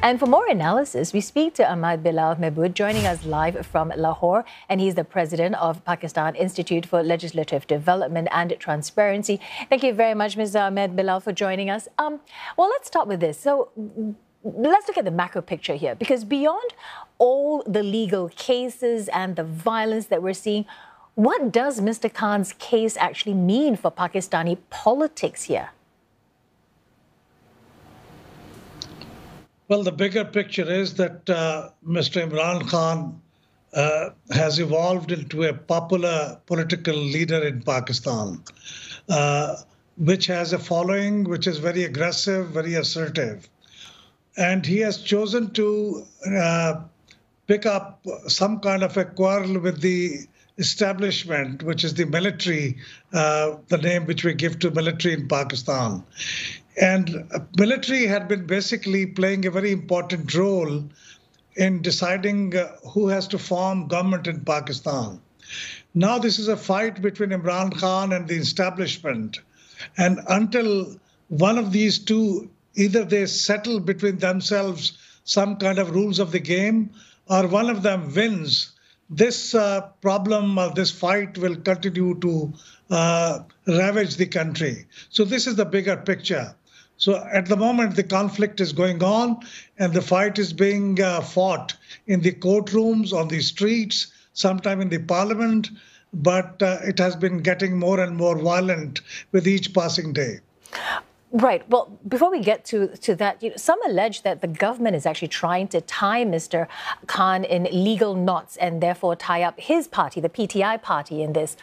And for more analysis, we speak to Ahmed Bilal Mehboob, joining us live from Lahore, and he's the president of Pakistan Institute for Legislative Development and Transparency. Thank you very much, Mr. Ahmed Bilal, for joining us. Well, let's start with this. So let's look at the macro picture here, because beyond all the legal cases and the violence that we're seeing, what does Mr. Khan's case actually mean for Pakistani politics here? Well, the bigger picture is that Mr. Imran Khan has evolved into a popular political leader in Pakistan, which has a following which is very aggressive, very assertive. And he has chosen to pick up some kind of a quarrel with the establishment, which is the military, the name which we give to military in Pakistan. And military had been basically playing a very important role in deciding who has to form government in Pakistan. Now this is a fight between Imran Khan and the establishment. And until one of these two, either they settle between themselves some kind of rules of the game, or one of them wins, this problem or this fight will continue to ravage the country. So this is the bigger picture. So at the moment, the conflict is going on and the fight is being fought in the courtrooms, on the streets, sometime in the parliament, but it has been getting more and more violent with each passing day. Right. Well, before we get to that, some allege that the government is actually trying to tie Mr. Khan in legal knots and therefore tie up his party, the PTI party, in this.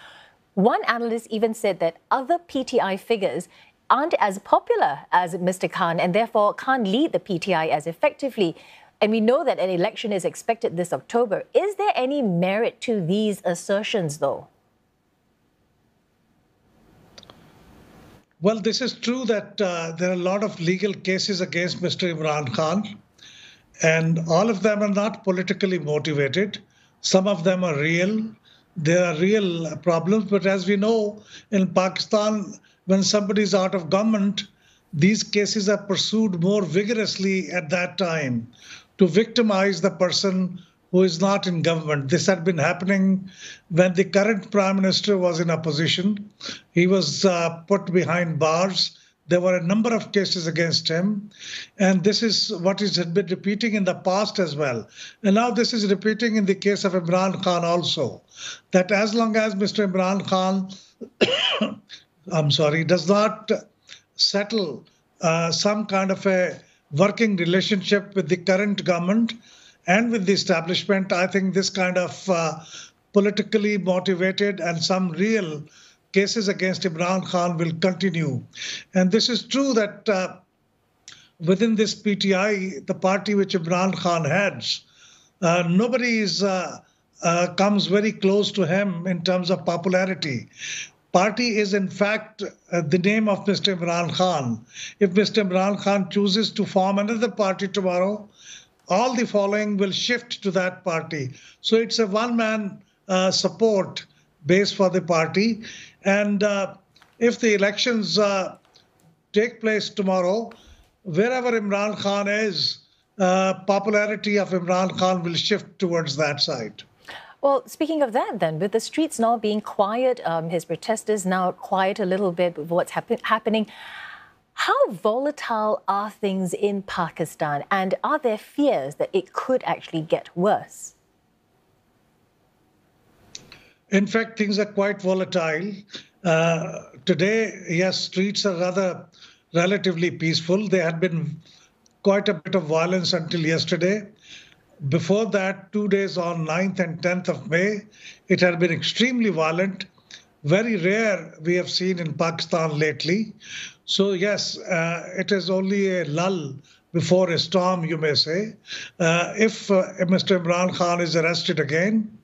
One analyst even said that other PTI figures aren't as popular as Mr. Khan and therefore can't lead the PTI as effectively. And we know that an election is expected this October. Is there any merit to these assertions, though? Well, this is true that there are a lot of legal cases against Mr. Imran Khan, and all of them are not politically motivated. Some of them are real. There are real problems. But as we know, in Pakistan, when somebody is out of government, these cases are pursued more vigorously at that time to victimize the person who is not in government. This had been happening when the current prime minister was in opposition. He was put behind bars. There were a number of cases against him. And this is what had been repeating in the past as well. And now this is repeating in the case of Imran Khan also, that as long as Mr. Imran Khan does not settle some kind of a working relationship with the current government and with the establishment, I think this kind of politically motivated and some real cases against Imran Khan will continue. And this is true that within this PTI, the party which Imran Khan heads, nobody comes very close to him in terms of popularity. Party is, in fact, the name of Mr. Imran Khan. If Mr. Imran Khan chooses to form another party tomorrow, all the following will shift to that party. So it's a one-man support base for the party. And if the elections take place tomorrow, wherever Imran Khan is, popularity of Imran Khan will shift towards that side. Well, speaking of that then, with the streets now being quiet, his protesters now quiet a little bit with what's happening, how volatile are things in Pakistan, and are there fears that it could actually get worse? In fact, things are quite volatile. Today, yes, streets are relatively peaceful. There had been quite a bit of violence until yesterday. Before that, 2 days on 9th and 10th of May, it had been extremely violent. Very rare we have seen in Pakistan lately. So yes, it is only a lull before a storm, you may say. If Mr. Imran Khan is arrested again,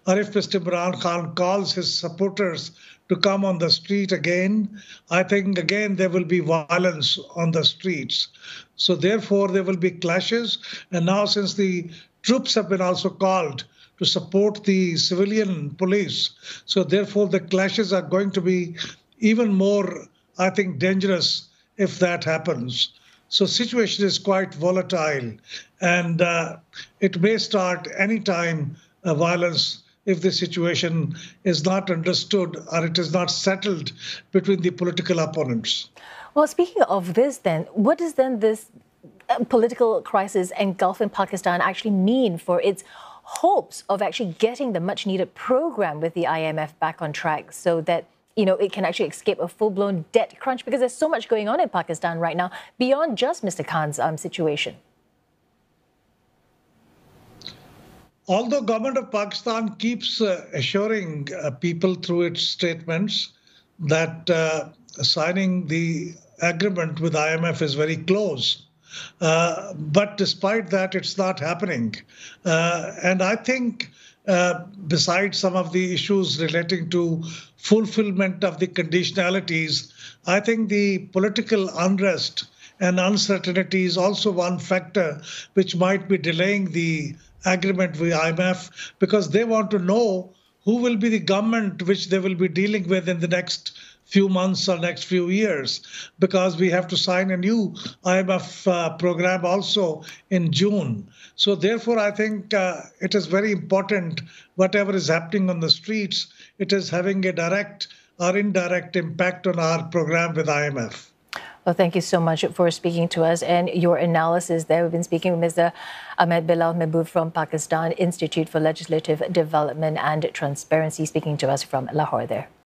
or if Mr. Imran Khan calls his supporters to come on the street again, I think again there will be violence on the streets. So therefore there will be clashes. And now since the troops have been also called to support the civilian police, so therefore the clashes are going to be even more, I think, dangerous if that happens. So situation is quite volatile, and it may start anytime violence if the situation is not understood or it is not settled between the political opponents. Well, speaking of this then, what does then this political crisis engulfing Pakistan actually mean for its hopes of actually getting the much needed program with the IMF back on track so that it can actually escape a full-blown debt crunch, because there's so much going on in Pakistan right now beyond just Mr. Khan's situation? Although government of Pakistan keeps assuring people through its statements that signing the agreement with IMF is very close, but despite that, it's not happening. And I think besides some of the issues relating to fulfillment of the conditionalities, I think the political unrest and uncertainty is also one factor which might be delaying the agreement with IMF, because they want to know who will be the government which they will be dealing with in the next few months or next few years, because we have to sign a new IMF program also in June. So therefore, I think it is very important, whatever is happening on the streets, it is having a direct or indirect impact on our program with IMF. Well, thank you so much for speaking to us and your analysis there. We've been speaking with Mr. Ahmed Bilal Mehboob from Pakistan Institute for Legislative Development and Transparency, speaking to us from Lahore there.